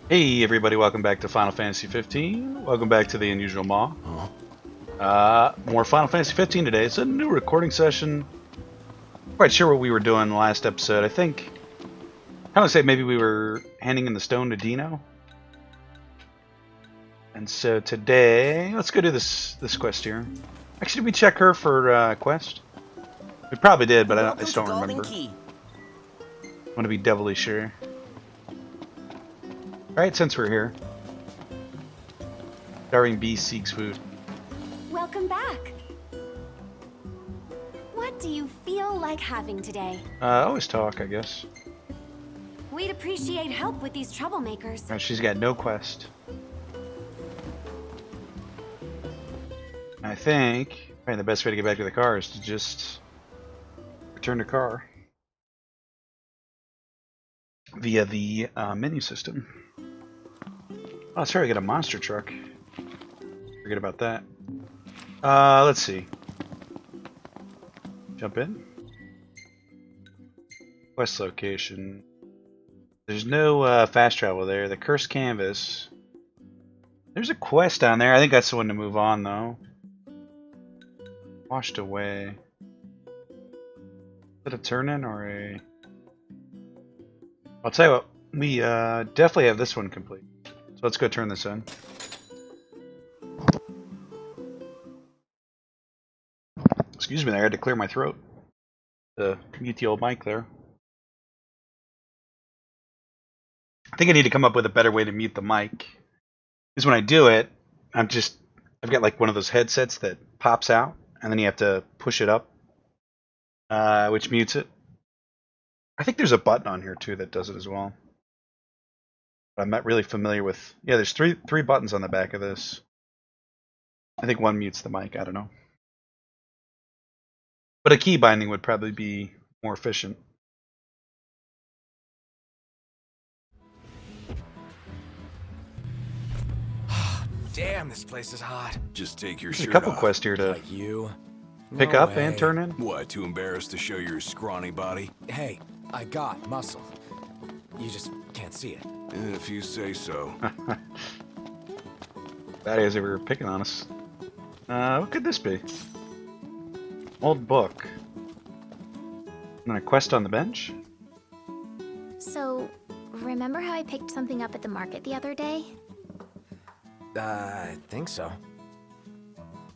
Hey everybody, welcome back to Final Fantasy 15. Welcome back to the Unusual Maw. More Final Fantasy 15 today. It's a new recording session. Not quite sure what we were doing in the last episode. I want to say maybe we were handing in the stone to Dino. And so today, let's go do this quest here. Actually, did we check her for quest? We probably did, but I just don't remember. Want to be doubly sure. Alright, since we're here. Starving Beast seeks food. Welcome back. What do you feel like having today? Always talk, I guess. We'd appreciate help with these troublemakers. She's got no quest. I think the best way to get back to the car is to just return the car via the menu system. Oh, sorry, I got a monster truck. Forget about that. Let's see. Jump in. Quest location. There's no fast travel there. The cursed canvas. There's a quest down there. I think that's the one to move on, though. Washed away. Is it a turn-in or a... I'll tell you what. We definitely have this one complete. So let's go turn this in. Excuse me, I had to clear my throat to mute the old mic there. I think I need to come up with a better way to mute the mic. Because when I do it, I've got like one of those headsets that pops out, and then you have to push it up, which mutes it. I think there's a button on here too that does it as well. I'm not really familiar with... Yeah, there's three buttons on the back of this. I think one mutes the mic, I don't know. But a key binding would probably be more efficient. Damn, this place is hot. Just take your There's shirt a couple off. quests here to Like you? pick No up way. and turn in. What, too embarrassed to show your scrawny body? Hey, I got muscle. You just can't see it. If you say so. Bad as they were picking on us. What could this be? Old book. And then a quest on the bench? So, remember how I picked something up at the market the other day? I think so.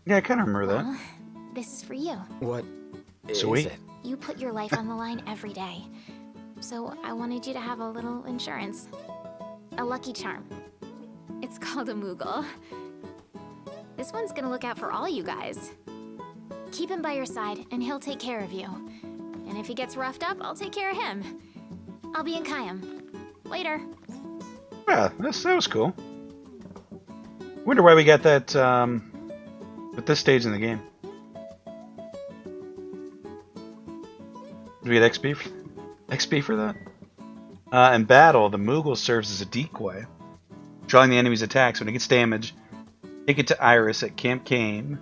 Yeah, I kind of remember that. Well, this is for you. What Sweet. is it? You put your life on the line every day. So I wanted you to have a little insurance. A lucky charm. It's called a Moogle. This one's gonna look out for all you guys. Keep him by your side, and he'll take care of you. And if he gets roughed up, I'll take care of him. I'll be in Kayam. Later. Yeah, that was cool. Wonder why we got that at this stage in the game. Did we get XP for that? In battle, the Moogle serves as a decoy, drawing the enemy's attacks. When it gets damaged, take it to Iris at Camp Cain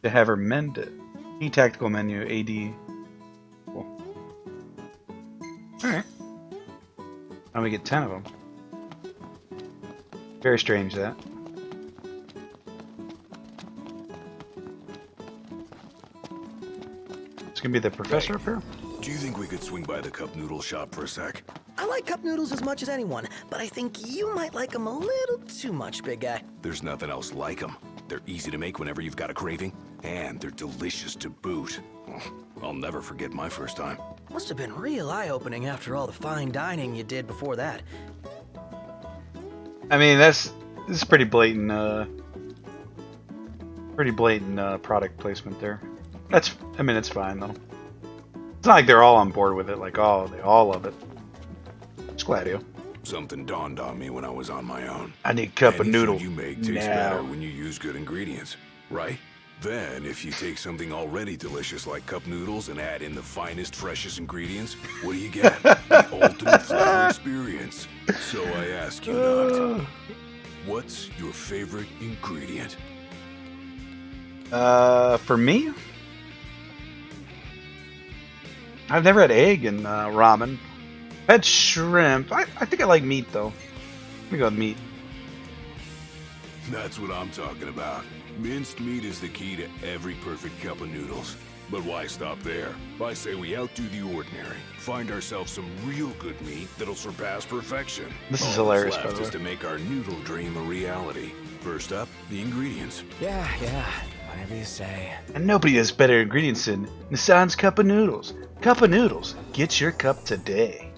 to have her mend it. Key tactical menu, AD. Cool. Alright. Now we get 10 of them. Very strange, that. It's gonna be the professor up here? Do you think we could swing by the Cup Noodle shop for a sec? I like cup noodles as much as anyone, but I think you might like them a little too much, big guy. There's nothing else like them. They're easy to make whenever you've got a craving, and they're delicious to boot. I'll never forget my first time. Must have been real eye-opening after all the fine dining you did before that. I mean, this is pretty blatant, product placement there. It's fine though. It's not like they're all on board with it, like, oh, they all love it. Just Gladio. Something dawned on me when I was on my own. I need a cup of Any noodle food you make tastes now. better when you use good ingredients, right? Then, if you take something already delicious like cup noodles and add in the finest, freshest ingredients, what do you get? The ultimate flavor experience. So I ask you not, what's your favorite ingredient? For me? I've never had egg in ramen. I've had shrimp. I think I like meat though. Let me go with meat. That's what I'm talking about. Minced meat is the key to every perfect cup of noodles. But why stop there? I say we outdo the ordinary. Find ourselves some real good meat that'll surpass perfection. This is All that's hilarious, by left the is way. to make our noodle dream a reality. First up, the ingredients. Yeah, whatever you say. And nobody has better ingredients than Nissan's Cup of Noodles. Cup of Noodles. Get your cup today.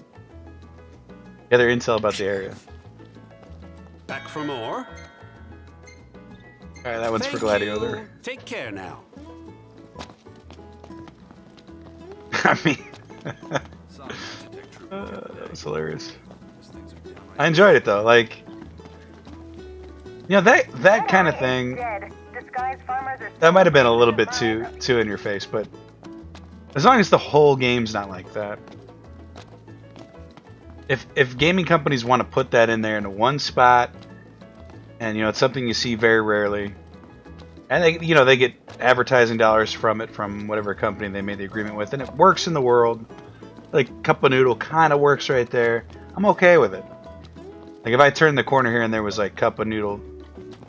Gather intel about the area. Back for more? Alright, that one's for Thank Gladio you. there. Take care now. I mean, that was hilarious. I enjoyed it though. Like, you know, that kind of thing. That might have been a little bit too in your face, but as long as the whole game's not like that. If gaming companies want to put that in there in one spot, and you know it's something you see very rarely, and they get advertising dollars from it from whatever company they made the agreement with, and it works in the world. Like Cup of Noodle kind of works right there. I'm okay with it. Like if I turned the corner here and there was like Cup of Noodle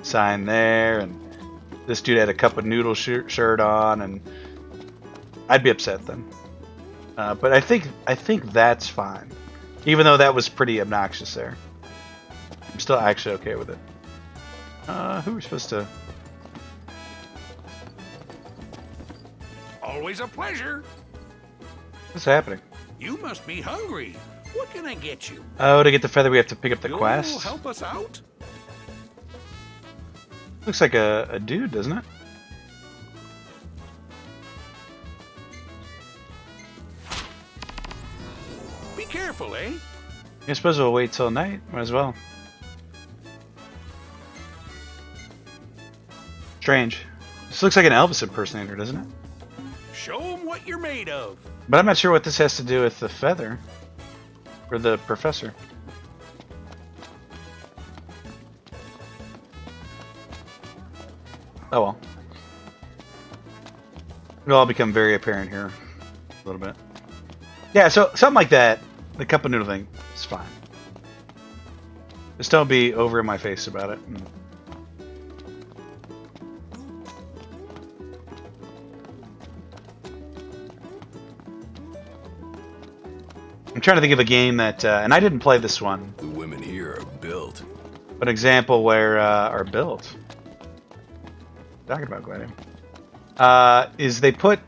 sign there, and this dude had a Cup of Noodle shirt on, and I'd be upset then. But I think that's fine, even though that was pretty obnoxious there. I'm still actually okay with it. Who are we supposed to? Always a pleasure. What's happening? You must be hungry. What can I get you? Oh, to get the feather, we have to pick up the You'll quest. help us out? Looks like a dude, doesn't it? Be careful, eh? I suppose we'll wait till night. Might as well. Strange. This looks like an Elvis impersonator, doesn't it? Show 'em what you're made of. But I'm not sure what this has to do with the feather. Or the professor. Oh well. It'll all become very apparent here. A little bit. Yeah, so something like that. The Cup of Noodle thing is fine. Just don't be over in my face about it. I'm trying to think of a game that, and I didn't play this one, The women here are built. but an example where are built. Talking about Gladiator. Is they put.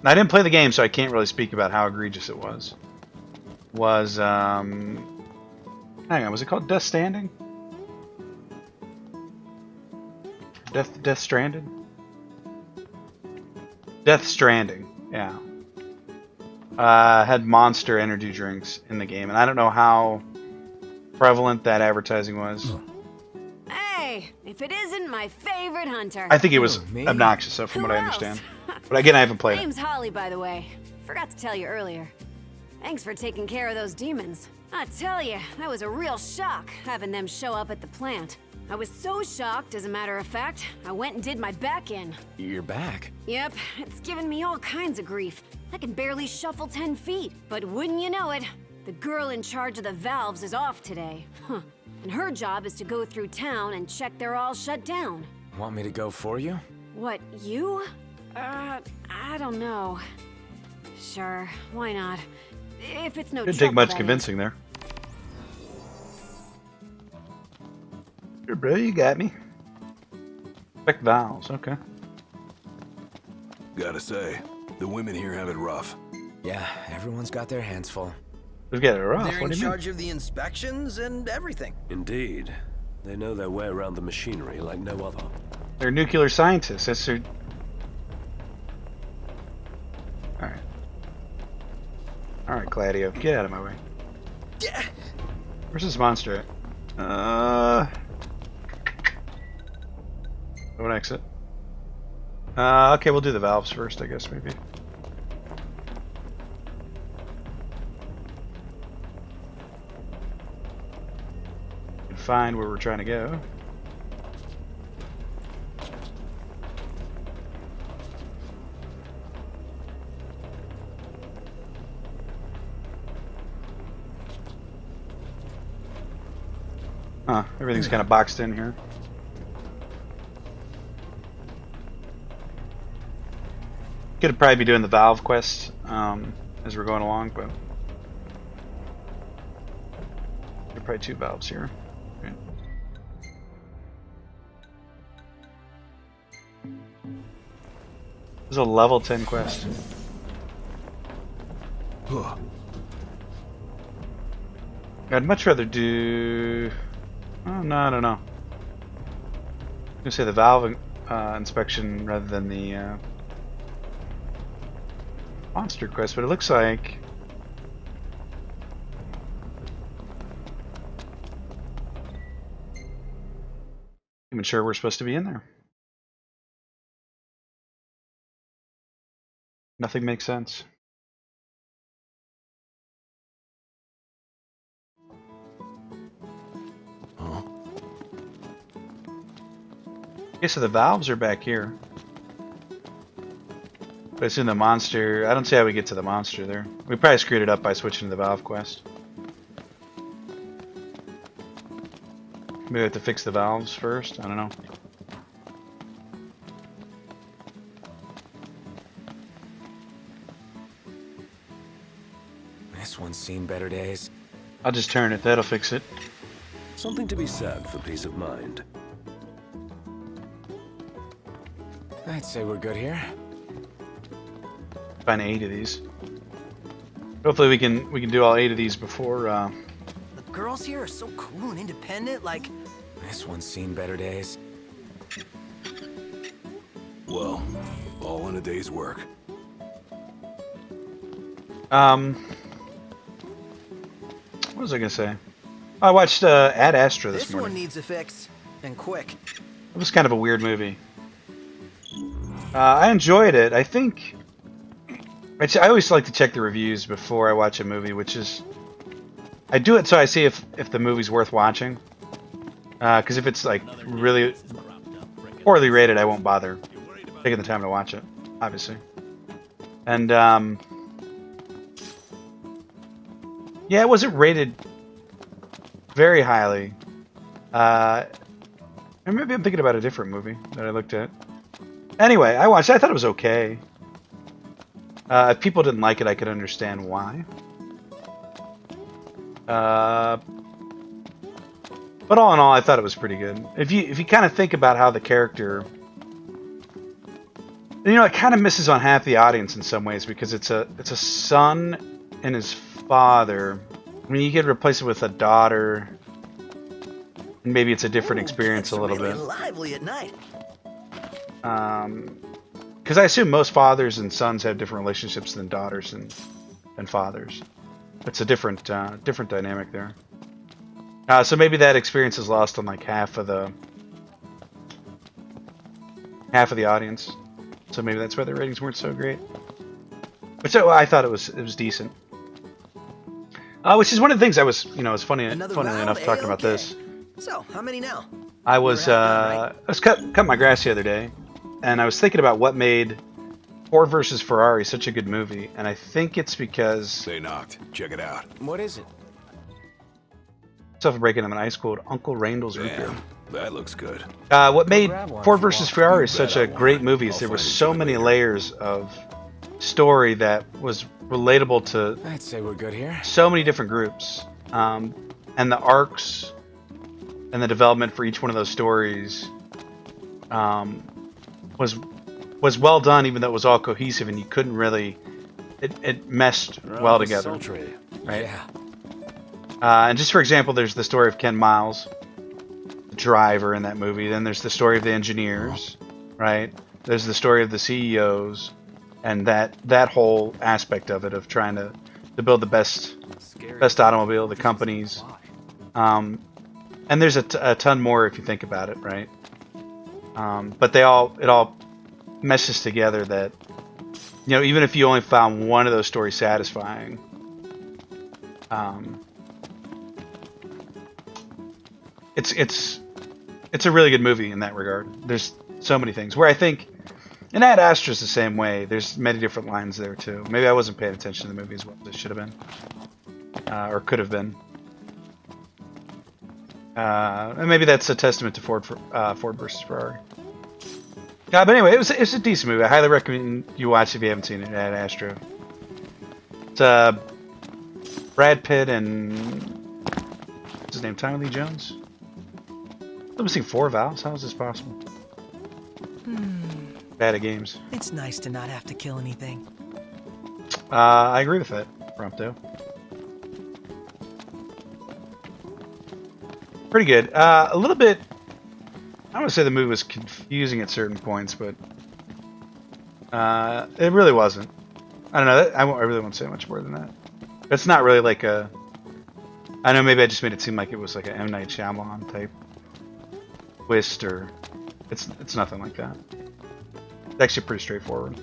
I didn't play the game, so I can't really speak about how egregious it was. Hang on, was it called Death Standing? Death Stranded? Death Stranding, yeah. Had Monster energy drinks in the game, and I don't know how prevalent that advertising was. Hey, if it isn't my favorite hunter. I think it was me? obnoxious, though, from Who what I else? understand. But again, I haven't played it. Name's Holly, by the way. Forgot to tell you earlier. Thanks for taking care of those demons. I tell you, that was a real shock having them show up at the plant. I was so shocked, as a matter of fact, I went and did my back in. You're back. Yep, it's given me all kinds of grief. I can barely shuffle 10 feet. But wouldn't you know it, the girl in charge of the valves is off today. Huh. And her job is to go through town and check they're all shut down. Want me to go for you? What, you? I don't know. Sure, why not? If it's no Didn't trouble, take much that is. convincing there. Here, bro, you got me. Check valves, okay. Gotta say, the women here have it rough. Yeah, everyone's got their hands full. We've got it rough. They're in What do you mean? charge of the inspections and everything. Indeed. They know their way around the machinery like no other. They're nuclear scientists. That's their. Alright. Alright, Gladio. Get out of my way. Yeah. Where's this monster at? Go and exit. Okay, we'll do the valves first, I guess, maybe. And find where we're trying to go. Huh, everything's kind of boxed in here. Could probably be doing the valve quest as we're going along, but there are probably 2 valves here. Okay. This is a level 10 quest. I'd much rather do... Oh, no, I don't know. I'm gonna say the valve inspection rather than the monster quest, but it looks like... I'm not sure we're supposed to be in there. Nothing makes sense. Huh? Okay, so the valves are back here. But it's in the monster. I don't see how we get to the monster there. We probably screwed it up by switching to the valve quest. Maybe we have to fix the valves first? I don't know. This one's seen better days. I'll just turn it. That'll fix it. Something to be said for peace of mind. I'd say we're good here. Find 8 of these. Hopefully we can do all 8 of these before The girls here are so cool and independent, like... This one's seen better days. Well, all in a day's work. what was I gonna say? I watched Ad Astra this This morning. one needs a fix, and quick. It was kind of a weird movie. I enjoyed it. I think I always like to check the reviews before I watch a movie, which is I do it so I see if the movie's worth watching. Because if it's like really poorly rated, I won't bother taking the time to watch it, obviously. And yeah, it wasn't rated very highly. Or maybe I'm thinking about a different movie that I looked at. Anyway, I watched it. I thought it was okay. If people didn't like it, I could understand why. But all in all, I thought it was pretty good. If you kind of think about how the character, it kind of misses on half the audience in some ways because it's a son and his father. I mean, you could replace it with a daughter, and maybe it's a different experience a little really bit. lively at night. Because I assume most fathers and sons have different relationships than daughters and fathers. It's a different dynamic there. So maybe that experience is lost on like half of the audience. So maybe that's why the ratings weren't so great. But so I thought it was decent. Which is one of the things I was, it's funny enough talking about this. So, how many now? I was cut my grass the other day, and I was thinking about what made Ford versus Ferrari such a good movie, and I think it's because They knocked. Check it out. What is it? stuff breaking them in ice called Uncle Randall's Root Beer. Damn, that looks good. What made grab one Ford if you versus want. Ferrari You such bet a I great want. movie is I'll there was find so you many later. layers of story that was relatable to I'd say we're good here. so many different groups, and the arcs and the development for each one of those stories was well done, even though it was all cohesive and you couldn't really it meshed well Rather together, sultry. right? Yeah. And just for example, there's the story of Ken Miles, the driver in that movie. Then there's the story of the engineers, right? There's the story of the CEOs, and that whole aspect of it of trying to build the best automobile, the companies. And there's a ton more if you think about it, right? But it all meshes together that, even if you only found one of those stories satisfying, it's a really good movie in that regard. There's so many things where I think, and Ad Astra's the same way. There's many different lines there too. Maybe I wasn't paying attention to the movie as well as I should have been, or could have been. And maybe that's a testament to Ford versus Ferrari. But anyway, it's a decent movie. I highly recommend you watch if you haven't seen it. Ad Astra. It's Brad Pitt and what's his name? Tommy Lee Jones. I'm missing 4 valves. How is this possible? Bad at games. It's nice to not have to kill anything. I agree with that, Prompto. Pretty good. A little bit. I don't want to say the movie was confusing at certain points, but it really wasn't. I don't know. I really won't say much more than that. It's not really like a. I know maybe I just made it seem like it was like an M. Night Shyamalan type twist, or it's nothing like that. It's actually pretty straightforward.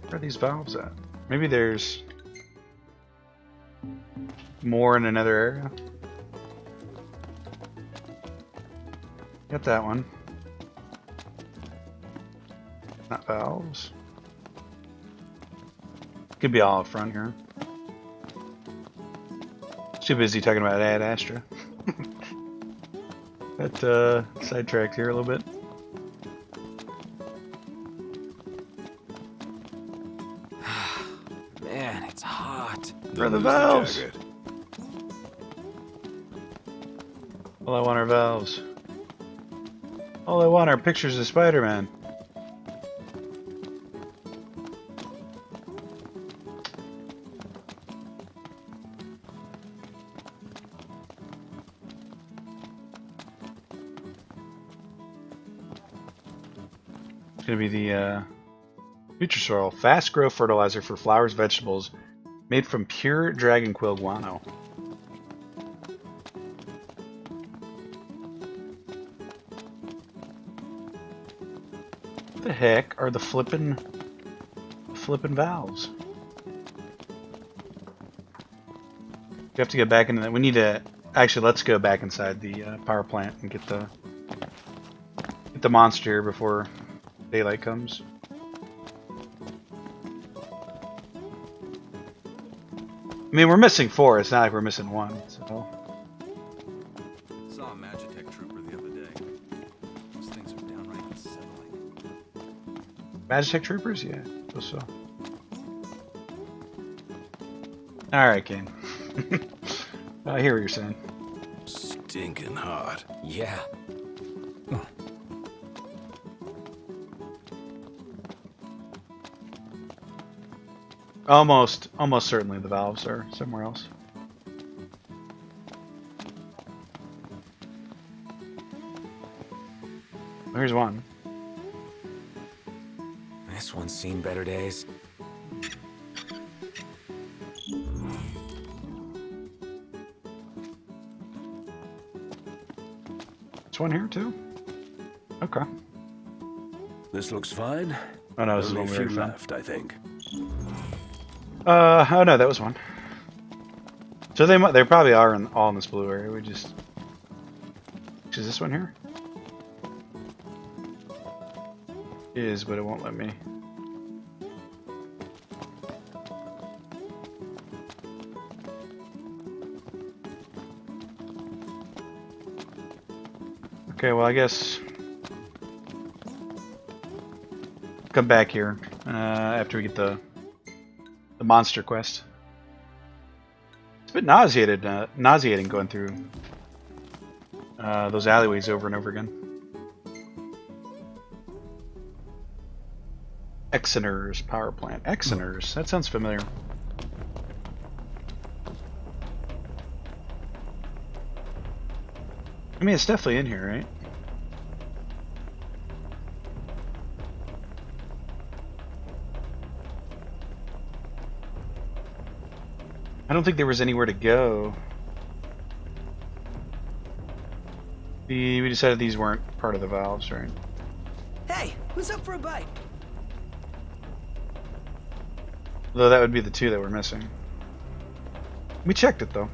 Where are these valves at? Maybe there's more in another area. Got that one. Not valves. Could be all up front here. Too busy talking about Ad Astra. Got sidetracked here a little bit. Man, it's hot. Where are the valves? jacket. All I want are valves. All I want are pictures of Spider-Man. It's gonna be the Nutrisoil fast grow fertilizer for flowers, vegetables, made from pure dragon quill guano. What the heck are the flippin' valves? We have to get back into that. We need to actually let's go back inside the power plant and get the monster here before daylight comes. I mean, we're missing 4. It's not like we're missing 1. So. Saw a Magitech trooper the other day. Those things are downright unsettling. Magitech troopers? Yeah, suppose so. Alright, Kane. I hear what you're saying. Stinking hot. Yeah. Almost certainly the valves are somewhere else. Here's one. This one's seen better days. There's one here too? Okay. This looks fine. Oh no, this is Only one a we few already found. left, I think. Oh no, that was one. So they probably are all in this blue area. We just is this one here? It is, but it won't let me. Okay, well I guess come back here after we get the monster quest. It's a bit nauseating going through those alleyways over and over again. Exeter's power plant. Exeter's. That sounds familiar. I mean, it's definitely in here, right? I don't think there was anywhere to go. We decided these weren't part of the valves, right? Hey, who's up for a bite? Though that would be the 2 that we're missing. We checked it though.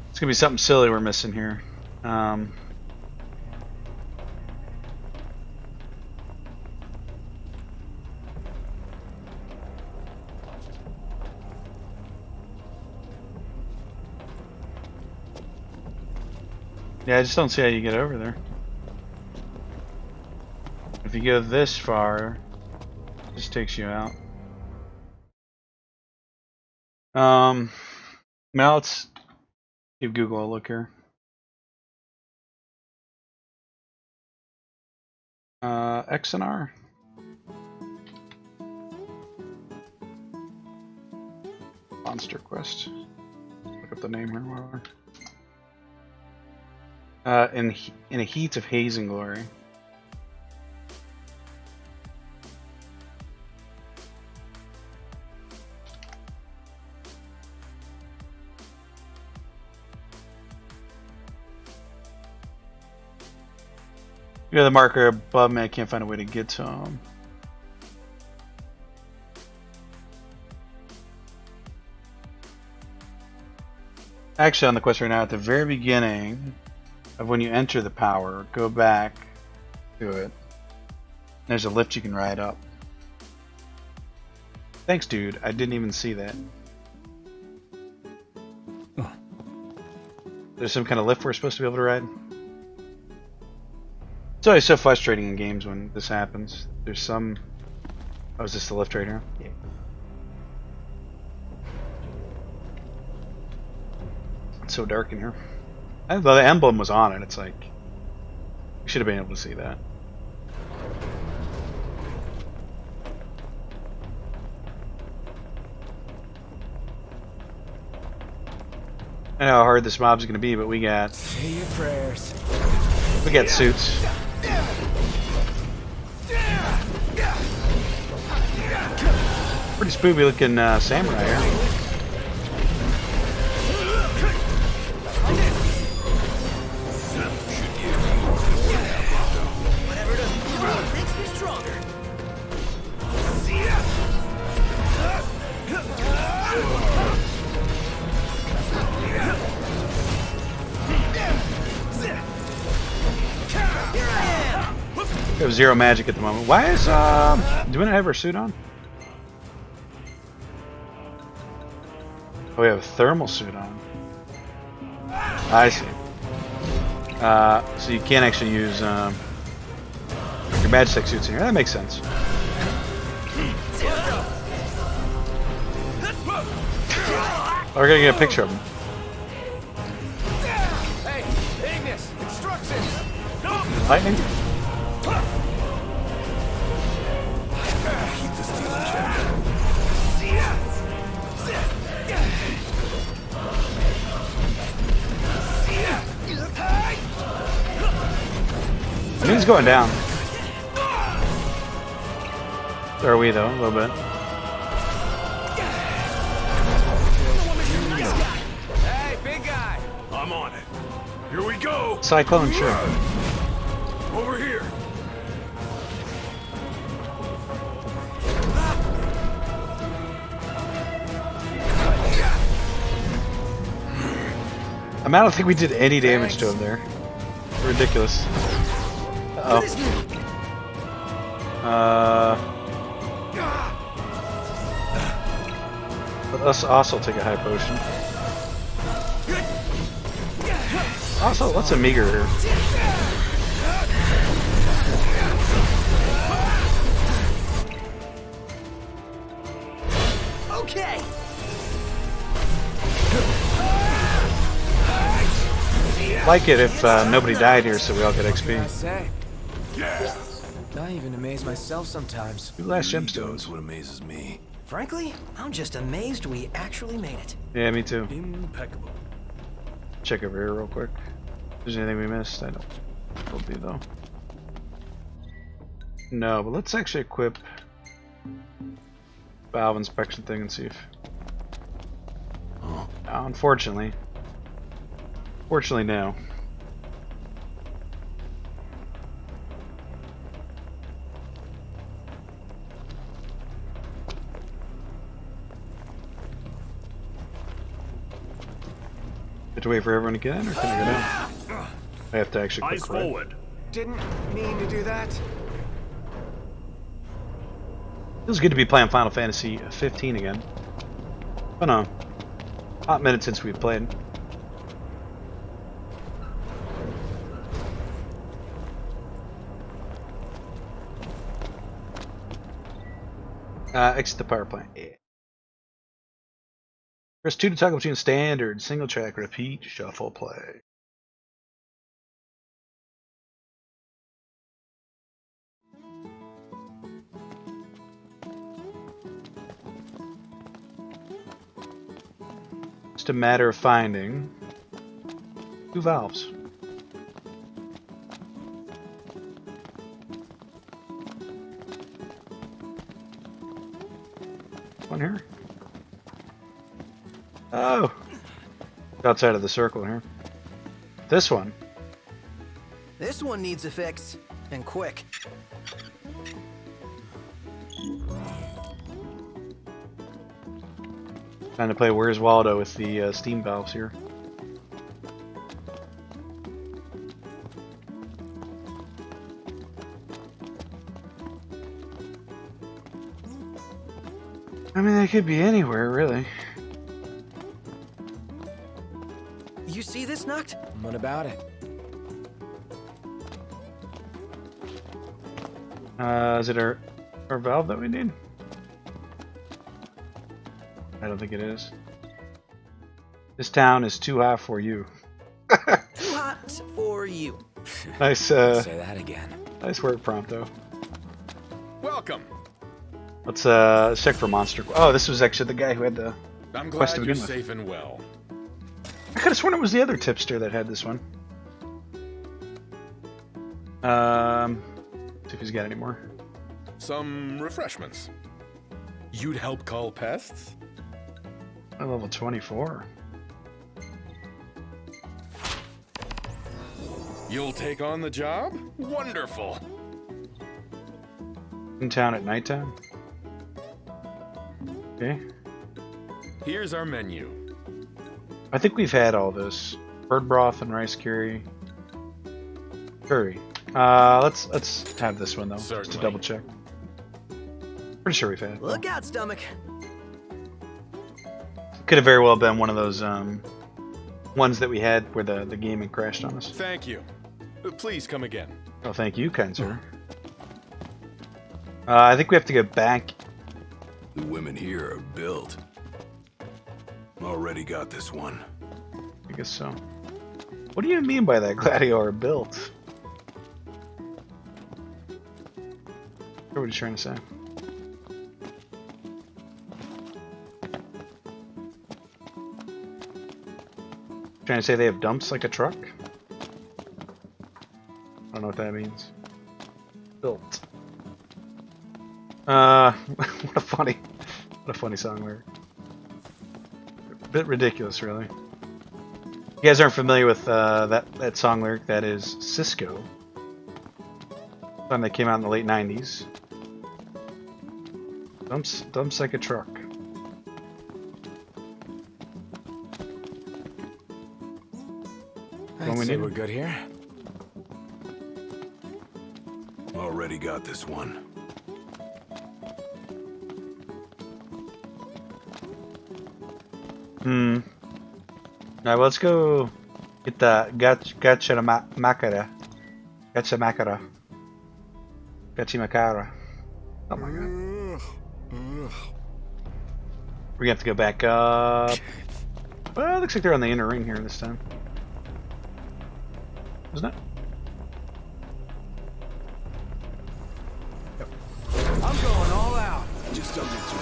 It's gonna be something silly we're missing here. Yeah, I just don't see how you get over there. If you go this far, it just takes you out. Now let's give Google a look here. XNR. Monster Quest. Look up the name here. Whatever. In a heat of haze and glory. You know the marker above me. I can't find a way to get to him. Actually, on the quest right now, at the very beginning of when you enter the power, go back to it. There's a lift you can ride up. Thanks, dude. I didn't even see that. There's some kind of lift we're supposed to be able to ride. It's always so frustrating in games when this happens. There's some... Oh, is this the lift right here? Yeah. It's so dark in here. I thought the emblem was on it. It's like... We should have been able to see that. I know how hard this mob's gonna be, but we got... Say your prayers. We got suits. Pretty spoopy looking samurai here. Whatever doesn't kill me makes me stronger. We have zero magic at the moment. Why is do we not have our suit on? Oh, we have a thermal suit on. I see. So you can't actually use your Magitech suits in here. That makes sense. Oh, we're gonna get a picture of him. Hey, Ignis, instructions. Lightning? Keep the steel in check. I mean, he's going down. So are we, though, a little bit. Hey, big guy. I'm on it. Here we go. Cyclone, sure. Over here. I don't think we did any damage to him there. Ridiculous. Uh-oh. Let us also take a high potion. Also, what's a meager here? Okay. Like it if nobody died here, so we all get I XP. say, Yeah. I even amaze myself sometimes. Two last That's gemstones. what amazes me. Frankly, I'm just amazed we actually made it. Yeah, me too. Impeccable. Check over here real quick. If there's anything we missed, I don't. Will be though. No, but let's actually equip valve inspection thing and see if. Huh? No, unfortunately. Fortunately, no. Have to wait for everyone to get in, or can I go down? I have to actually click right. Didn't mean to do that. Feels good to be playing Final Fantasy 15 again. Oh no. Hot minute since we've played. Exit the power plant. Yeah. Press 2 to toggle between standard, single track, repeat, shuffle, play. Just a matter of finding 2 valves. One here. Oh! Outside of the circle here. This one. This one needs a fix, and quick. Time to play Where's Waldo with the steam valves here. I mean, they could be anywhere, really. You see this, Noct? What about it? Is it our valve that we need? I don't think it is. This town is too hot for you. Too hot for you. Nice, Say that again. nice work, Prompto. Welcome. Let's check for monster. Oh, this was actually the guy who had the I'm quest to glad you're begin with. safe and well. I could have sworn it was the other tipster that had this one. See if he's got any more. Some refreshments. You'd help call pests? I'm level 24. You'll take on the job? Wonderful. In town at nighttime. Okay. Here's our menu. I think we've had all this. Bird broth and rice curry. Curry. Let's have this one though, just to Certainly. double check. Pretty sure we've had it. Look out, stomach. Could have very well been one of those ones that we had where the game had crashed on us. Thank you. Please come again. Oh, thank you, kind sir. I think we have to go back. The women here are built. Already got this one. I guess so. What do you mean by that, Gladio are built? What are you trying to say? Trying to say they have dumps like a truck? I don't know what that means. Built. What a funny song lyric. A bit ridiculous, really. You guys aren't familiar with that song lyric? That is Cisco. Song that came out in the late '90s. Dumps like a truck. I'd we say need- we're good here. Already got this one. Alright, well, let's go get the Gacha Makara. Gacha Makara. Gachi Makara. Oh my god. We're gonna have to go back up. Well, it looks like they're on the inner ring here this time. Isn't it? I'm going all out. Just something to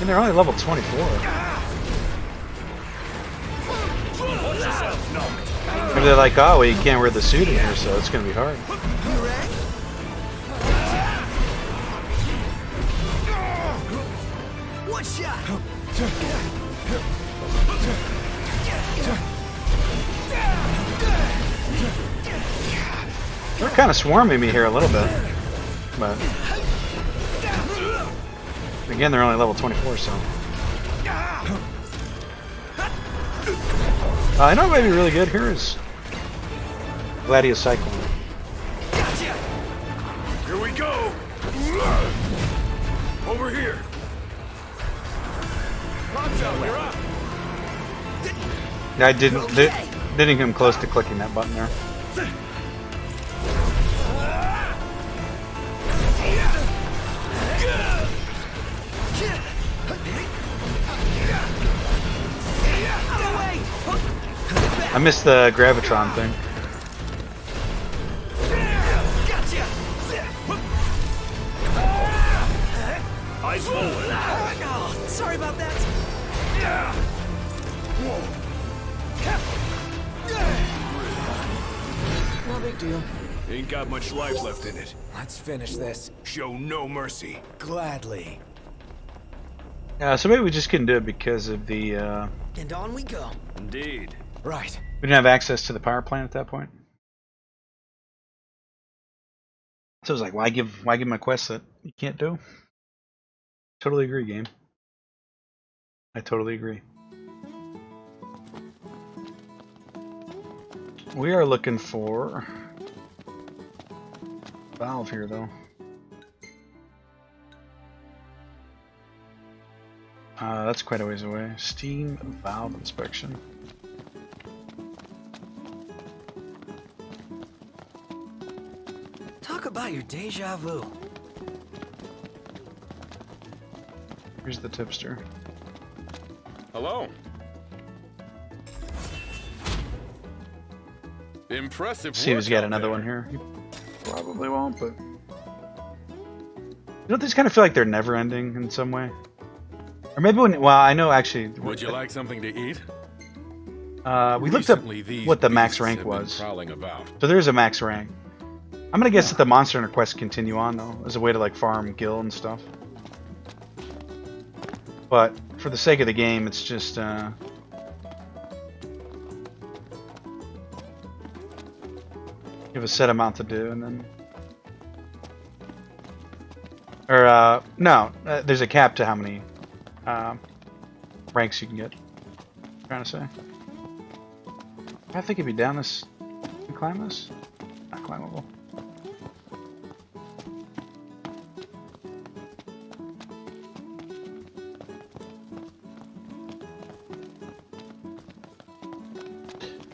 And they're only level 24. Maybe they're like, oh, well, you can't wear the suit in here, so it's gonna be hard. One shot. They're kind of swarming me here a little bit, but again, they're only level 24, so. I know what might be really good here is Gladius Cyclone. Here we go! Over here! Ronzo, you're up. I didn't come close to clicking that button there. I missed the Gravitron thing. Gotcha! Eyes forward. Oh, sorry about that. No big deal. Ain't got much life left in it. Let's finish this. Show no mercy. Gladly. So maybe we just couldn't do it because of the, And on we go. Indeed. Right. we didn't have access to the power plant at that point. So it was like, why give my quest that you can't do? Totally agree, game. I totally agree. We are looking for valve here, though. That's quite a ways away. Steam valve inspection. Talk about your deja vu. Here's the tipster. Hello. Impressive. See if he's got work out another there. one here. He probably won't, but don't these kind of feel like they're never ending in some way? Or maybe when, well, I know actually. Would you like something to eat? We looked up Recently, these what the max beasts rank have been was. prowling about. So there's a max rank. I'm gonna guess that the Monster Hunter quests continue on though, as a way to like farm gil and stuff. But for the sake of the game, it's just you have a set amount to do, and then or no, there's a cap to how many ranks you can get. I'm trying to say. I think it'd be down this. Can you climb this? Not climbable.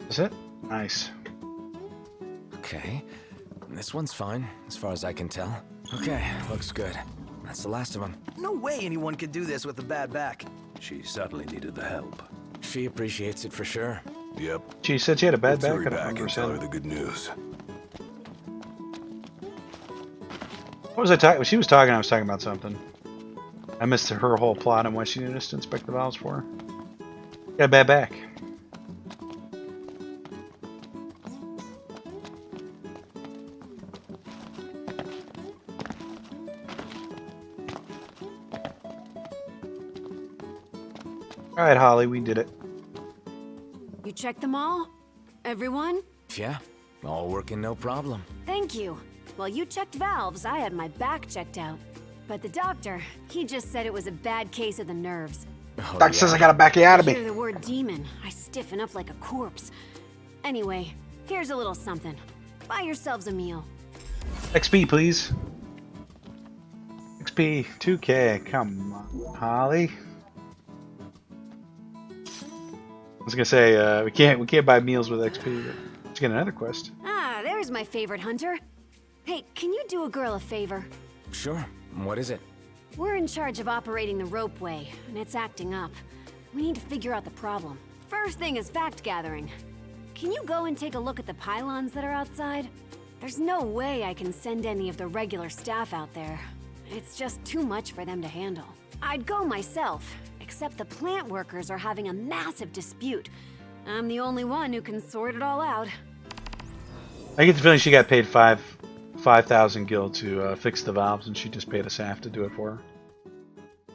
Is it? Nice. Okay. This one's fine, as far as I can tell. Okay, looks good. That's the last of them. No way anyone could do this with a bad back. She certainly needed the help. She appreciates it for sure. Yep. She said she had a bad Let's back. hurry I don't back remember and tell her saying. the good news. What was I talking? She was talking. I was talking about something. I missed her whole plot and what she needed us to inspect the valves for. Got a bad back. All right, Holly, we did it. You checked them all? Everyone? Yeah, all working no problem. Thank you. While you checked valves, I had my back checked out. But the doctor, he just said it was a bad case of the nerves. Oh, Doctor says I gotta back you out of I hear me. the word demon, I stiffen up like a corpse. Anyway, here's a little something. Buy yourselves a meal. XP, please. XP 2K. Come on, Holly. I was gonna say we can't buy meals with XP, but let's get another quest. Ah, there's my favorite hunter. Hey, can you do a girl a favor? Sure. What is it? We're in charge of operating the ropeway, and it's acting up. We need to figure out the problem. First thing is fact gathering. Can you go and take a look at the pylons that are outside? There's no way I can send any of the regular staff out there. It's just too much for them to handle. I'd go myself, except the plant workers are having a massive dispute. I'm the only one who can sort it all out. I get the feeling she got paid 5,000 gil to fix the valves, and she just paid us half to do it for her.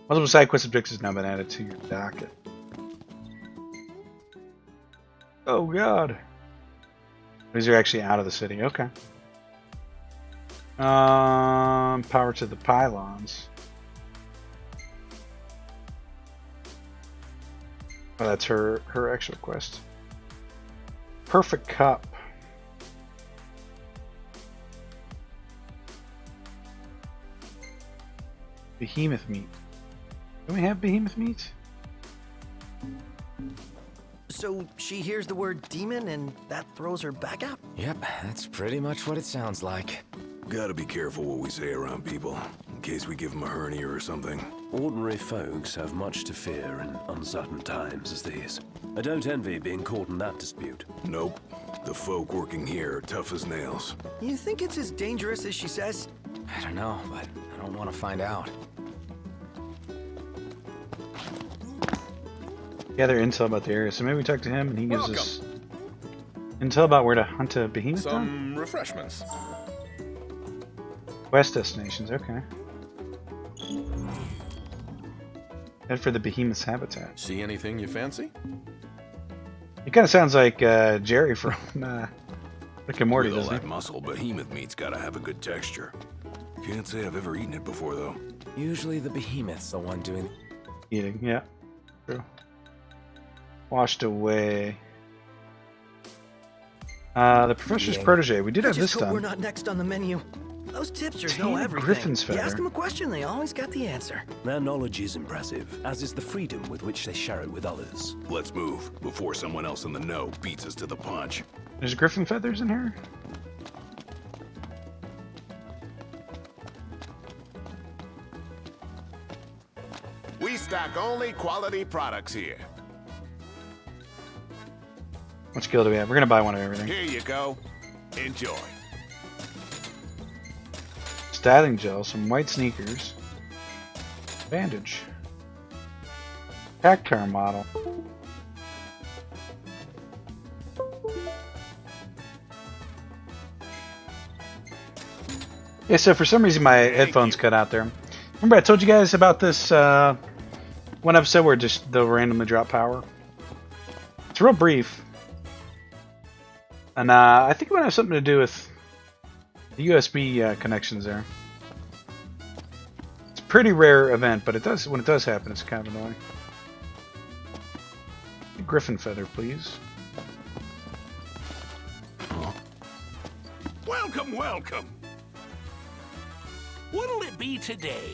Multiple side quest objectives have now been added to your docket. Oh god. These are actually out of the city. Okay. Power to the pylons. Oh, that's her actual quest. Perfect cup. Behemoth meat. Can we have behemoth meat? So she hears the word demon and that throws her back out? Yep, that's pretty much what it sounds like. Gotta be careful what we say around people, in case we give them a hernia or something. Ordinary folks have much to fear in uncertain times as these. I don't envy being caught in that dispute. Nope. The folk working here are tough as nails. You think it's as dangerous as she says? I don't know, but I don't want to find out. Gather intel about the area, so maybe we talk to him and he gives us intel about where to hunt a behemoth. Some refreshments. Quest destinations, okay. Head for the behemoth's habitat. See anything you fancy? It kind of sounds like Jerry from Rick and Morty, With all doesn't that muscle, behemoth meat's gotta have a good texture. Can't say I've ever eaten it before, though. Usually the behemoth's the one doing... Eating, yeah. True. Washed away. The professor's protege. We did have I this just hope done. we're not next on the menu. Those tipsters know Tame everything. Griffin's You feather. ask them a question, they always got the answer. Their knowledge is impressive, as is the freedom with which they share it with others. Let's move, before someone else in the know beats us to the punch. There's griffin feathers in here? We stock only quality products here. What skill do we have? We're gonna buy one of everything. Here you go. Enjoy. Styling gel, some white sneakers. Bandage. Pack car model. Yeah, so for some reason my headphones cut out there. Remember I told you guys about this one episode where just they'll randomly drop power? It's real brief. And I think it might have something to do with the USB connections there. It's a pretty rare event, but it does when it does happen, it's kind of annoying. A griffin feather, please. Welcome, welcome. What'll it be today?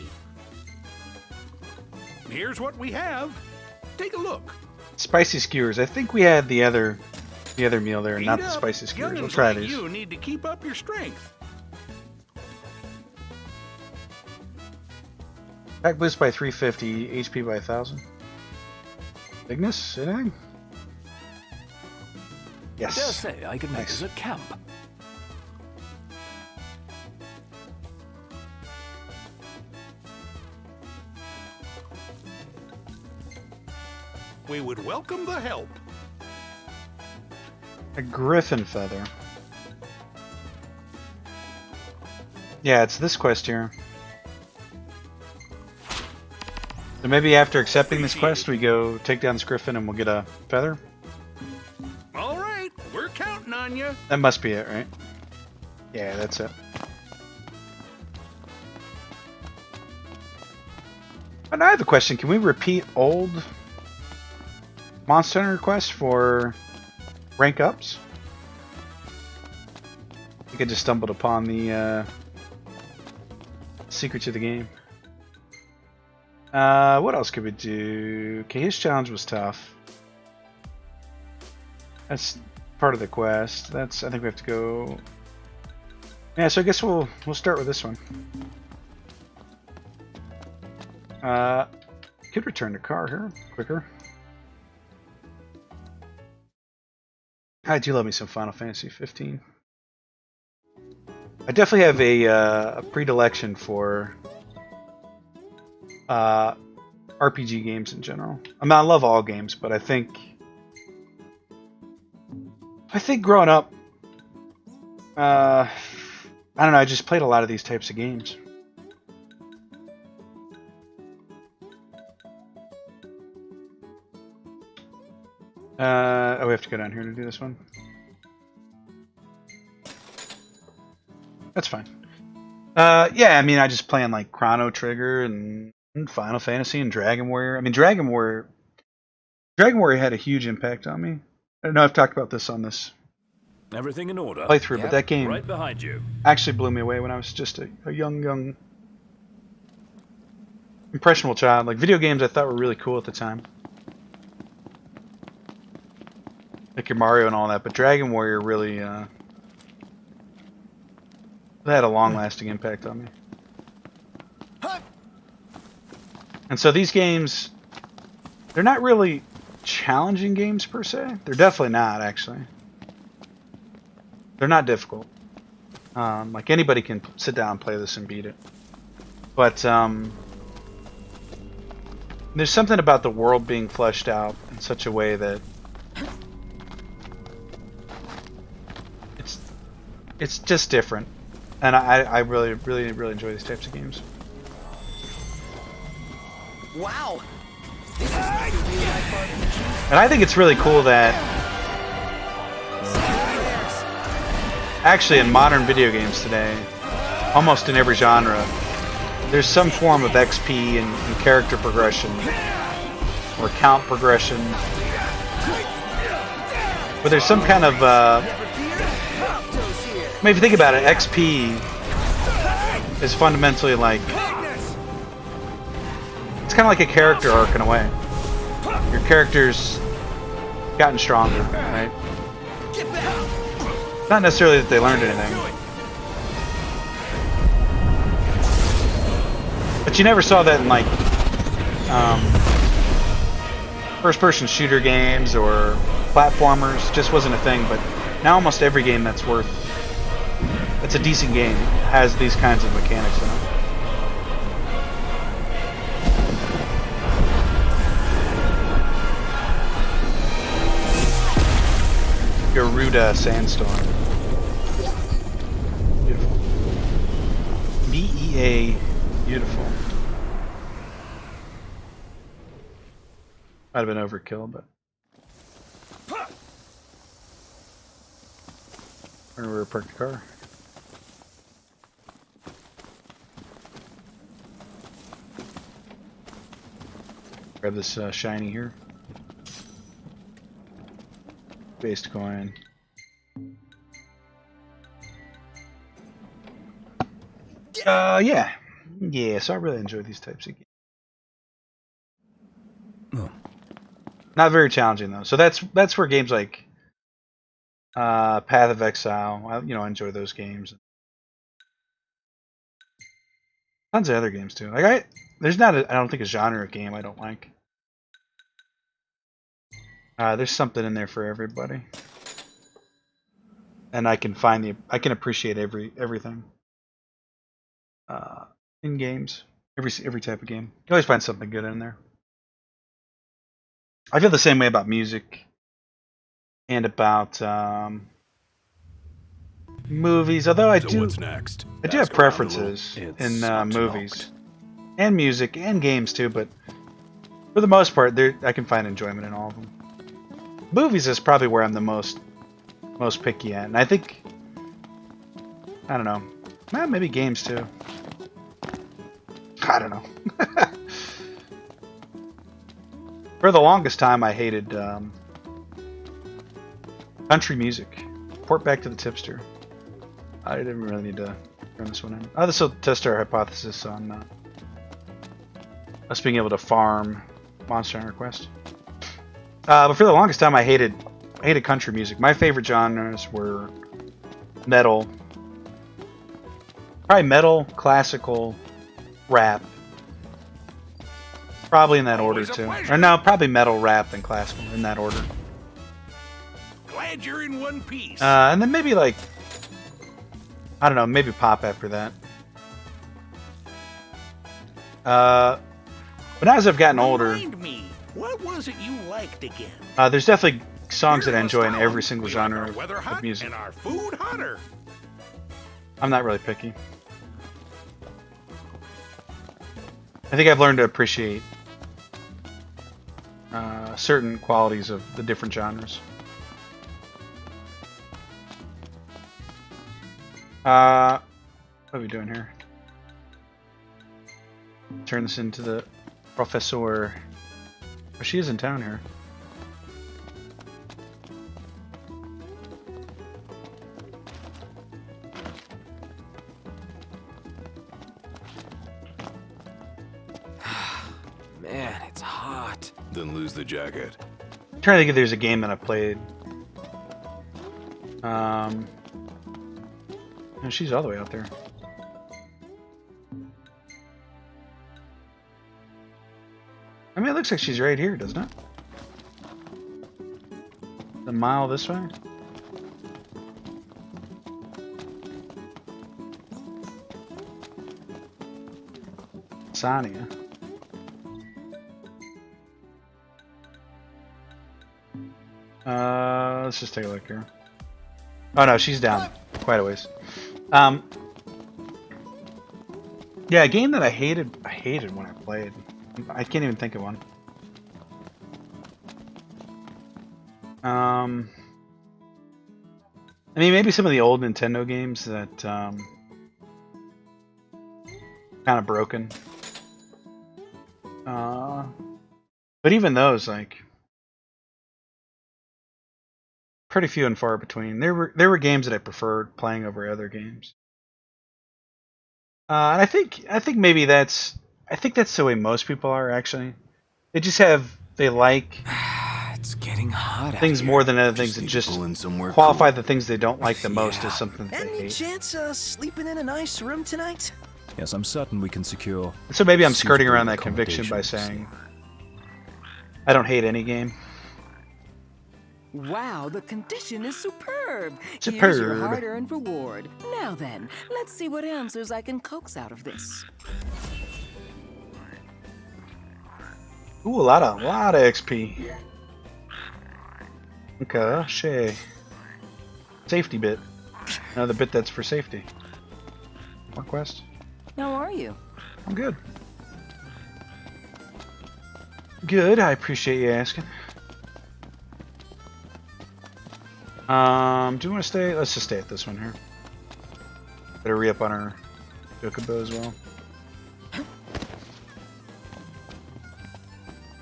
Here's what we have. Take a look. Spicy skewers. I think we had the other meal there, not Eat the up. spicy skewers. We'll Youngins try like these. You need to keep up your strength. Pack boost by 350, HP by 1000. Bigness, anything? I dare Yes. say I could make Nice. us a camp. We would welcome the help. A griffin feather. Yeah, it's this quest here. So maybe after accepting this quest, we go take down this griffin and we'll get a feather? All right, we're counting on you. That must be it, right? Yeah, that's it. But I have a question. Can we repeat old Monster Hunter quests for rank ups? I think I just stumbled upon the secret to the game. What else could we do? Okay, his challenge was tough. That's part of the quest. I think we have to go. Yeah, so I guess we'll start with this one. Could return to car here quicker. I do love me some Final Fantasy 15. I definitely have a predilection for RPG games in general. I mean, I love all games, but I think growing up, I don't know, I just played a lot of these types of games. Oh, we have to go down here to do this one. That's fine. Yeah, I mean, I just playing like Chrono Trigger and Final Fantasy and Dragon Warrior. I mean, Dragon Warrior had a huge impact on me. I don't know if I've talked about this on this Everything in order? playthrough, but that game Right behind you. actually blew me away when I was just a young impressionable child. Like, video games I thought were really cool at the time. Like your Mario and all that, but Dragon Warrior really that had a long-lasting impact on me. And so these games, they're not really challenging games per se. They're definitely not, actually. They're not difficult. Like anybody can sit down and play this and beat it. But there's something about the world being fleshed out in such a way that it's just different. And I really enjoy these types of games. Wow. And I think it's really cool that actually in modern video games today, almost in every genre, there's some form of XP and character progression or count progression. But there's some kind of I mean, if you think about it, XP is fundamentally like, it's kind of like a character arc in a way. Your character's gotten stronger, right? Not necessarily that they learned anything. But you never saw that in like first-person shooter games or platformers. Just wasn't a thing. But now almost every game that's a decent game has these kinds of mechanics in it. Garuda Sandstorm. Beautiful. BEA. Beautiful. Might have been overkill, but. I don't know where to park the car. Grab this shiny here. Based coin. Yeah. Yeah, so I really enjoy these types of games. Oh. Not very challenging though. So that's where games like Path of Exile, I enjoy those games. Tons of other games too. Like there's not I don't think a genre of game I don't like. There's something in there for everybody. And I can appreciate everything in games, every type of game. You can always find something good in there. I feel the same way about music and about movies. Although I do have preferences in movies and music and games too. But for the most part, I can find enjoyment in all of them. Movies is probably where I'm the most picky at, and I think I don't know. Well, maybe games too. I don't know. For the longest time, I hated country music. Port back to the tipster. I didn't really need to turn this one in. This will test our hypothesis on us being able to farm Monster Hunter Quest. But for the longest time, I hated country music. My favorite genres were metal. Probably metal, classical, rap. Probably in that order too. Or no, probably metal, rap, and classical in that order. Glad you're in one piece. And then maybe like, I don't know, maybe pop after that. But as I've gotten older, Remind me, what was it you liked again? there's definitely songs that I enjoy in every single genre of music. And our food hotter. I'm not really picky. I think I've learned to appreciate certain qualities of the different genres. What are we doing here? Turn this into the Professor. Oh, she is in town here. Man, it's hot. Then lose the jacket. I'm trying to think if there's a game that I played. No, she's all the way out there. looks like she's right here, doesn't it? A mile this way? Sonia. Let's just take a look here. Oh no, she's down quite a ways. Yeah, a game that I hated when I played. I can't even think of one. I mean, maybe some of the old Nintendo games that kind of broken. But even those, like, pretty few and far between. There were games that I preferred playing over other games. And I think maybe that's the way most people are actually. They like It's getting hot out things here. more than other things that just qualify the things they don't like the most as something that they Any hate. chance sleeping in a nice room tonight? Yes, I'm certain we can secure. So maybe I'm skirting suitable around that conviction by accommodations. saying I don't hate any game. Wow, the condition is superb. Here's your Superb. hard-earned reward. Now then, let's see what answers I can coax out of this. Ooh, a lot of XP. Okay, shay. Safety bit. Another bit that's for safety. More quest. How are you? I'm good. Good, I appreciate you asking. Do you want to stay? Let's just stay at this one here. Better re-up on our Chocobo as well. I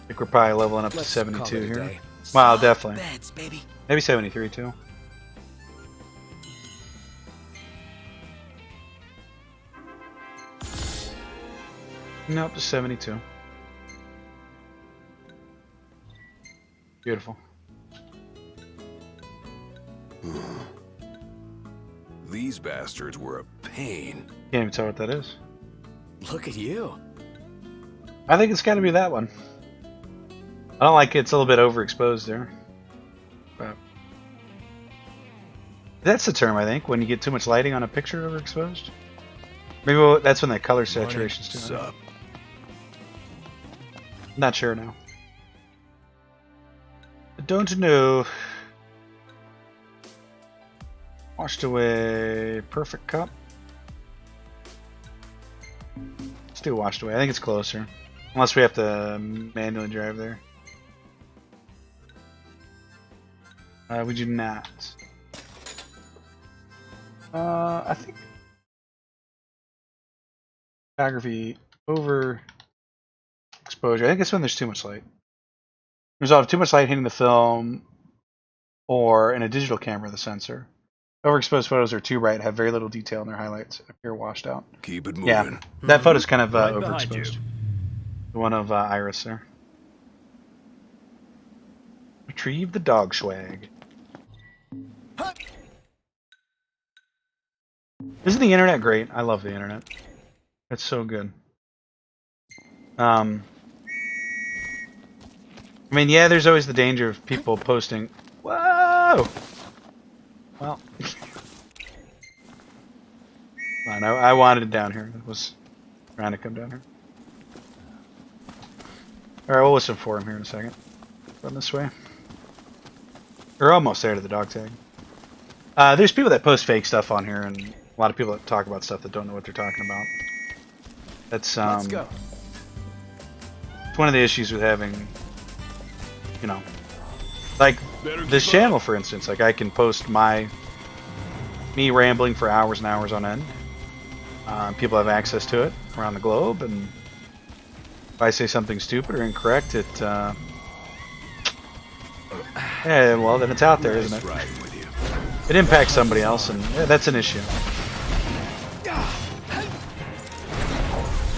think we're probably leveling up to 72 here. Wow, definitely. Beds, baby. Maybe 73 too. Nope, just 72. Beautiful. These bastards were a pain. Can't even tell what that is. Look at you. I think it's got to be that one. I don't like it. It's a little bit overexposed there. But that's the term, I think, when you get too much lighting on a picture overexposed. Maybe that's when that color saturation's too high. Not sure now. I don't know. Washed away. Perfect cup. Let's do washed away. I think it's closer. Unless we have to manually drive there. We do not. I think photography over exposure. I think it's when there's too much light. There's either too much light hitting the film, or in a digital camera, the sensor. Overexposed photos are too bright, have very little detail in their highlights, appear washed out. Keep it moving. Yeah, that photo's kind of Right behind overexposed. you. The one of Iris there. Retrieve the dog swag. Isn't the internet great? I love the internet. It's so good. I mean, yeah, there's always the danger of people posting. Whoa! Well, I wanted it down here. I was trying to come down here. Alright, we'll listen for him here in a second. Run this way. We're almost there to the dog tag. There's people that post fake stuff on here, and a lot of people that talk about stuff that don't know what they're talking about. That's Let's go. It's one of the issues with having, you know, like this channel, for instance. Like, I can post me rambling for hours and hours on end. People have access to it around the globe, and if I say something stupid or incorrect, it yeah, well, then it's out there, isn't it? It impacts somebody else, and yeah, that's an issue.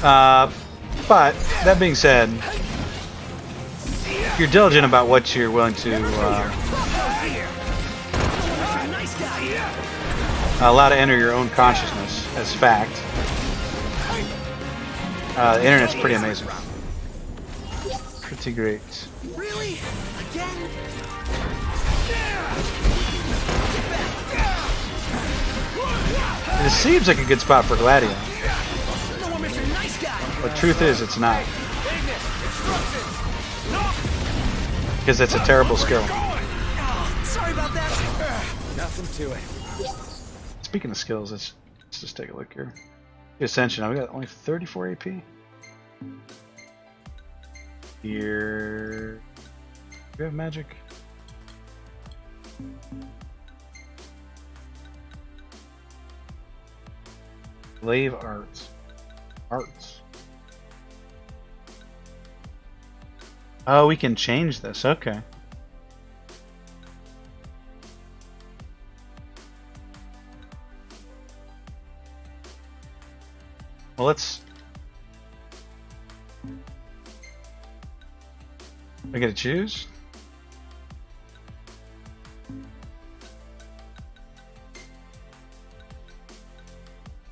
But that being said, if you're diligent about what you're willing to allow to enter your own consciousness as fact, the internet's pretty amazing. disintegrate. Really? Again? It seems like a good spot for Gladio. No more Mr. Nice Guy. But truth is, it's not. Because it's a terrible skill. Sorry about that. Nothing to it. Speaking of skills, let's just take a look here. The Ascension, we got only 34 AP. Here. Do we have magic? Slave arts. Arts. Oh, we can change this. Okay. Well, let's... I gotta choose?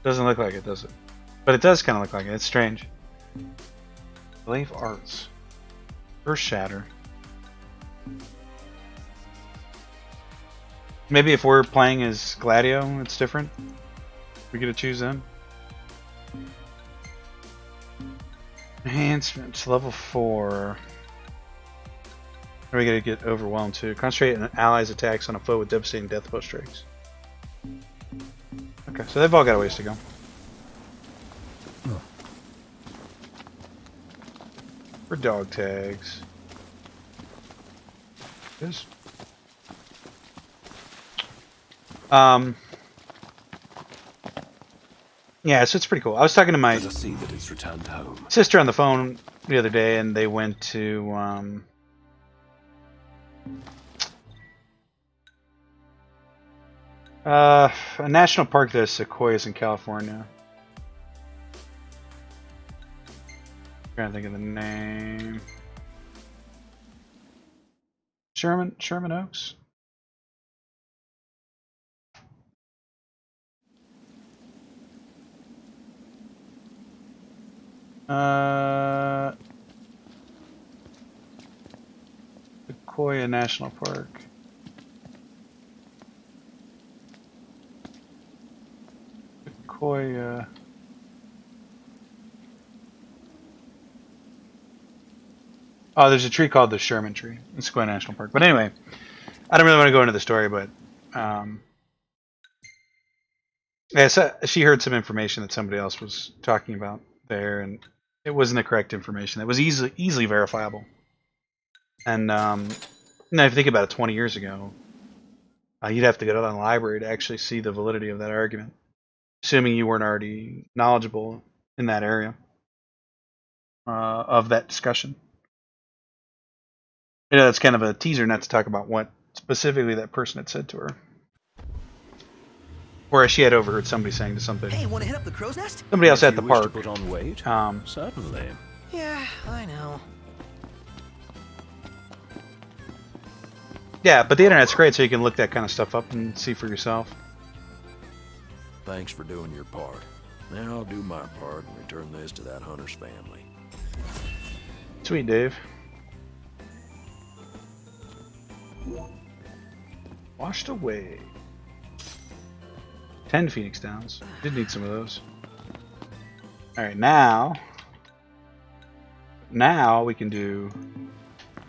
Doesn't look like it, does it? But it does kind of look like it. It's strange. Slave arts. Earth shatter. Maybe if we're playing as Gladio, it's different. We get to choose them. Enhancements, level 4. Are we gonna get overwhelmed too? Concentrate on allies' attacks on a foe with devastating death blow strikes. Okay, so they've all got a ways to go. For dog tags. This. Yeah, so it's pretty cool. I was talking to my see that it's returned home. sister on the phone the other day, and they went to a national park that has sequoias in California. Trying to think of the name. Sherman Oaks. Sequoia National Park. Sequoia. Oh, there's a tree called the Sherman tree in Sequoia National Park. But anyway, I don't really want to go into the story, but yeah, so she heard some information that somebody else was talking about there, and it wasn't the correct information. It was easily verifiable. And now, if you think about it, 20 years ago, you'd have to go to the library to actually see the validity of that argument, assuming you weren't already knowledgeable in that area of that discussion. You know, it's kind of a teaser not to talk about what specifically that person had said to her. Or she had overheard somebody saying to something. Hey, want to hit up the crow's nest? Somebody else If at you the wish to park. put on weight, certainly. Yeah, I know. Yeah, but the internet's great, so you can look that kind of stuff up and see for yourself. Thanks for doing your part. Now I'll do my part and return this to that hunter's family. Sweet, Dave. Washed away. 10 Phoenix Downs. Did need some of those. Alright, now we can do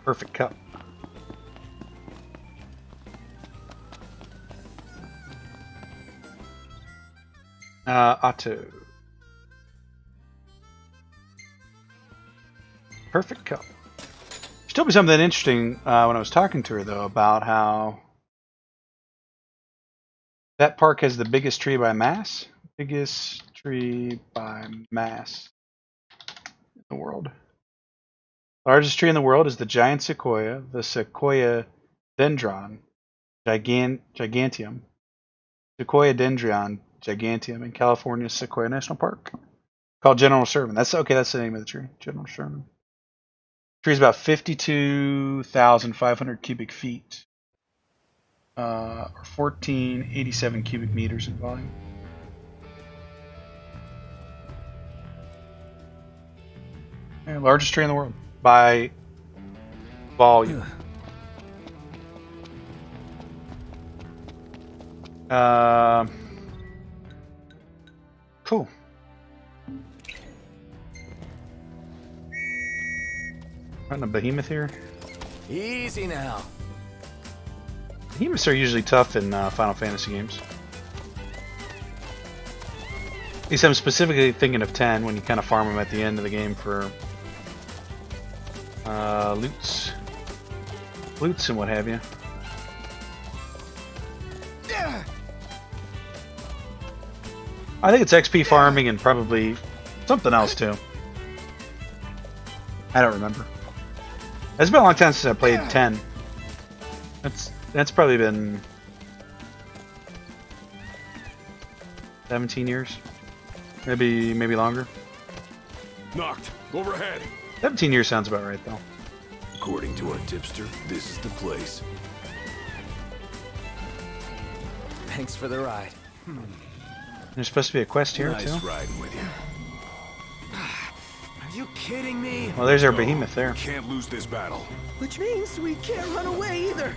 Perfect Cup. Otto. Perfect Cup. She told me something interesting when I was talking to her, though, about how that park has the biggest tree by mass. Biggest tree by mass in the world. Largest tree in the world is the giant sequoia, the Sequoia dendron giganteum. Sequoia dendron giganteum in California's Sequoia National Park, called General Sherman. That's okay. That's the name of the tree, General Sherman. The tree is about 52,500 cubic feet, or 1487 cubic meters in volume. And largest tree in the world by volume. Cool. Running a behemoth here. Easy now. Behemoths are usually tough in Final Fantasy games. At least I'm specifically thinking of 10 when you kind of farm them at the end of the game for loots and what have you. I think it's XP farming and probably something else too. I don't remember. It's been a long time since I played 10. That's probably been 17 years. Maybe longer. Knocked. Overhead. 17 years sounds about right though. According to our tipster, this is the place. Thanks for the ride. There's supposed to be a quest here Nice too. riding with you. Are you kidding me? Well, there's our behemoth there. Can't lose this battle. Which means we can't run away either.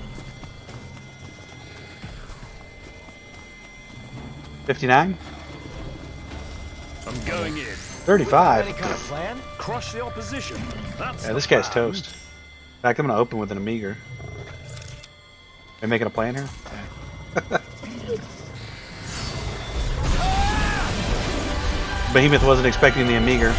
59? I'm going in. 35. Any kind of plan? Crush the opposition. That's Yeah, this guy's toast. In fact, I'm gonna open with an Amiga. Are you making a plan here? Behemoth wasn't expecting the Amiga.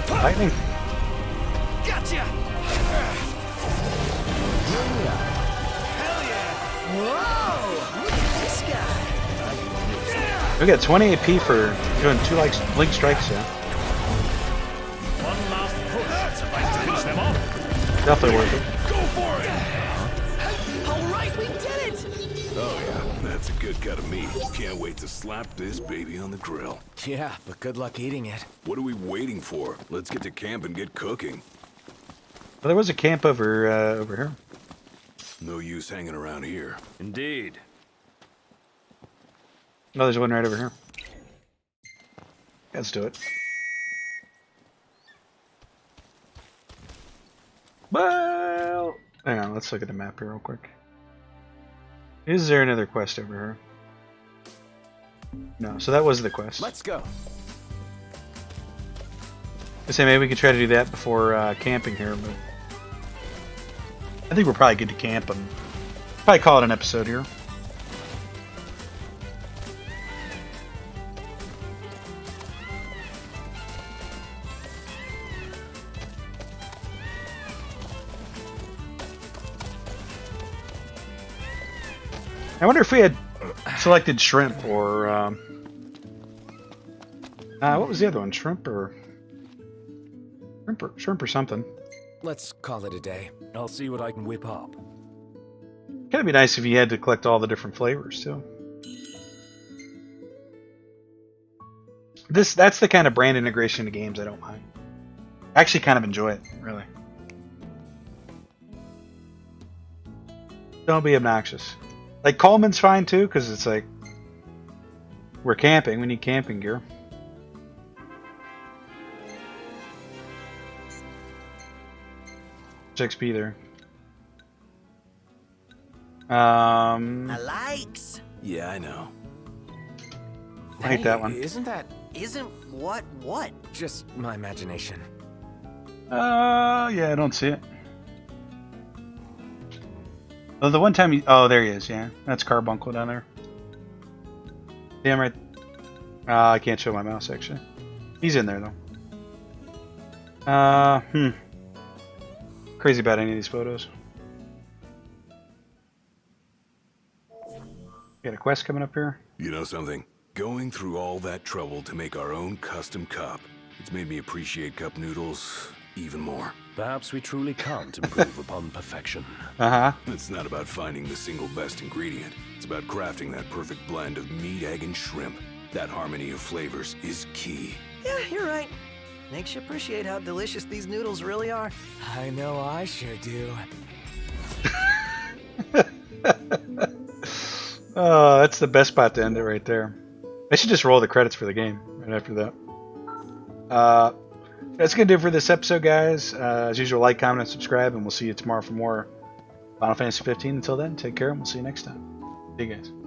Lightning. Gotcha! Whoa! Look at this guy. We got 20 AP for doing 2 link strikes, yeah. one last push to finish them off. Definitely worth it. Go for it! All right, we did it. Oh yeah, that's a good cut of meat. Can't wait to slap this baby on the grill. Yeah, but good luck eating it. What are we waiting for? Let's get to camp and get cooking. Well, there was a camp over here. No use hanging around here. Indeed. Oh, there's one right over here. Let's do it. Well, hang on, let's look at the map here real quick. Is there another quest over here? No, so that was the quest. Let's go. I say maybe we could try to do that before camping here, but I think we're probably good to camp and probably call it an episode here. I wonder if we had selected shrimp or what was the other one? Shrimp or something. Let's call it a day. I'll see what I can whip up. Kind of be nice if you had to collect all the different flavors too. That's the kind of brand integration into games I don't mind. I actually kind of enjoy it, really. Don't be obnoxious. Like Coleman's fine too, because it's like we're camping. We need camping gear. XP there. I likes. Yeah, I know. I hate that one. Isn't that Isn't what? just my imagination? Yeah, I don't see it. Oh, the one time he... Oh, there he is, yeah. That's Carbuncle down there. Damn right. I can't show my mouse, actually. He's in there, though. Crazy about any of these photos. Got a quest coming up here. You know something? Going through all that trouble to make our own custom cup, it's made me appreciate Cup Noodles even more. Perhaps we truly can't improve upon perfection. Uh-huh. It's not about finding the single best ingredient. It's about crafting that perfect blend of meat, egg, and shrimp. That harmony of flavors is key. Yeah, you're right. Makes you appreciate how delicious these noodles really are. I know I sure do. Oh, that's the best spot to end it right there. I should just roll the credits for the game right after that. That's going to do it for this episode, guys. As usual, like, comment, and subscribe, and we'll see you tomorrow for more Final Fantasy 15. Until then, take care, and we'll see you next time. See you guys.